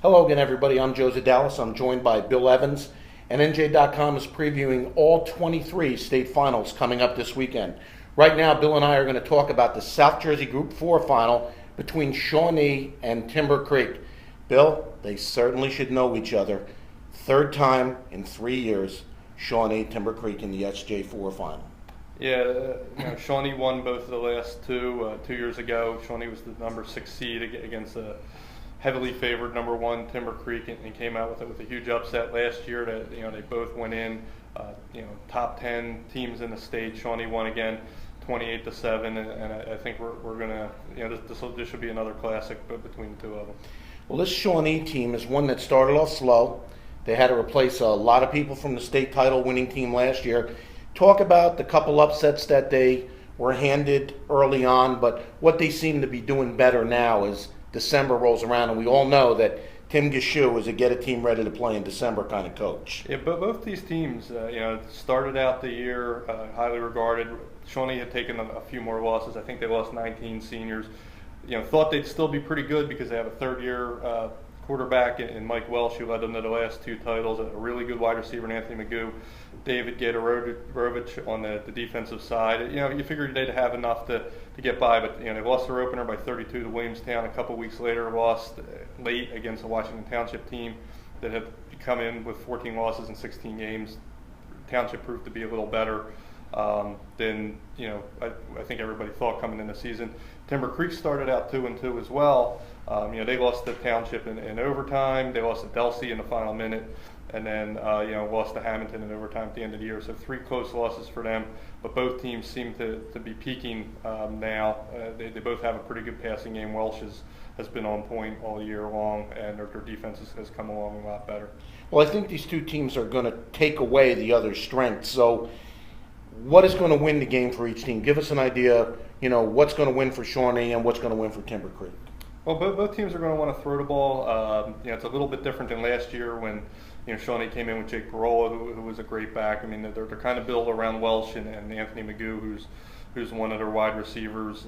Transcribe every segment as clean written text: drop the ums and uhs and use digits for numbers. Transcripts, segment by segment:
Hello again, everybody. I'm Joe Zedalis. I'm joined by Bill Evans, and NJ.com is previewing all 23 state finals coming up this weekend. Right now, Bill and I are going to talk about the South Jersey Group 4 final between Shawnee and Timber Creek. Bill, they certainly should know each other. Third time in 3 years, Shawnee, Timber Creek in the SJ4 final. Yeah, Shawnee won both of the last two 2 years ago. Shawnee was the number 6 seed against a heavily favored number 1 Timber Creek, and came out with a huge upset last year. That they both went in, top 10 teams in the state. Shawnee won again, 28-7, and I think we're gonna this should be another classic between the two of them. Well, this Shawnee team is one that started off slow. They had to replace a lot of people from the state title winning team last year. Talk about the couple upsets that they were handed early on, but what they seem to be doing better now as December rolls around, and we all know that Tim Gishu is a get a team ready to play in December kind of coach. Yeah, but both these teams, started out the year highly regarded. Shawnee had taken a few more losses. I think they lost 19 seniors. Thought they'd still be pretty good because they have a third-year quarterback in Mike Welsh, who led them to the last 2 titles, a really good wide receiver in Anthony Magoo, David Gatorovich on the defensive side. You figured they'd have enough to get by, but they lost their opener by 32 to Williamstown. A couple weeks later, lost late against a Washington Township team that had come in with 14 losses in 16 games. Township proved to be a little better than I think everybody thought coming into the season. Timber Creek started out 2-2 as well. They lost to Township in overtime. They lost to Delsey in the final minute, and then lost to Hamilton in overtime at the end of the year. So 3 close losses for them, but both teams seem to be peaking now. They both have a pretty good passing game. Welsh has been on point all year long, and their defense has come along a lot better. Well, I think these two teams are going to take away the other's strengths. So what is going to win the game for each team? Give us an idea, what's going to win for Shawnee and what's going to win for Timber Creek. Well, both teams are going to want to throw the ball. It's a little bit different than last year when Shawnee came in with Jake Barola, who was a great back. I mean, they're kind of built around Welsh and Anthony Magoo, who's one of their wide receivers.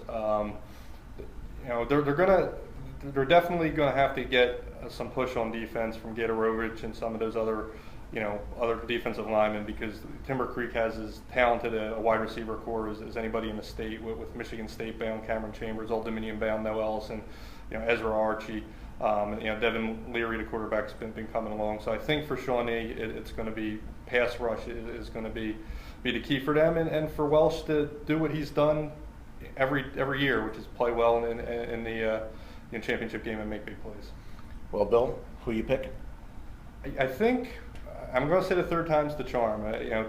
They're definitely going to have to get some push on defense from Gatorovich and some of those other defensive linemen, because Timber Creek has as talented a wide receiver core as anybody in the state, with Michigan State bound Cameron Chambers, Old Dominion bound Noah Ellison, Ezra Archie, Devin Leary, the quarterback's been coming along. So I think for Shawnee, it's going to be pass rush is going to be the key for them, and for Welsh to do what he's done every year, which is play well in the championship game and make big plays. Well, Bill, who you picking? I think I'm going to say the third time's the charm.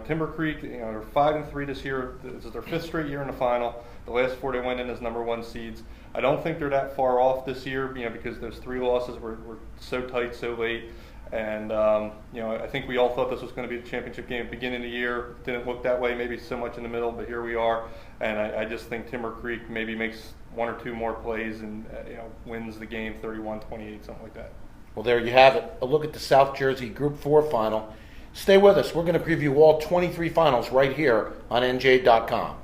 Timber Creek, they're 5-3 this year. This is their 5th straight year in the final. The last 4 they went in as number 1 seeds. I don't think they're that far off this year, because those 3 losses were so tight, so late. And I think we all thought this was going to be the championship game at the beginning of the year. Didn't look that way, maybe so much in the middle, but here we are. And I just think Timber Creek maybe makes 1 or 2 more plays and wins the game 31-28, something like that. Well, there you have it. A look at the South Jersey Group 4 final. Stay with us. We're going to preview all 23 finals right here on NJ.com.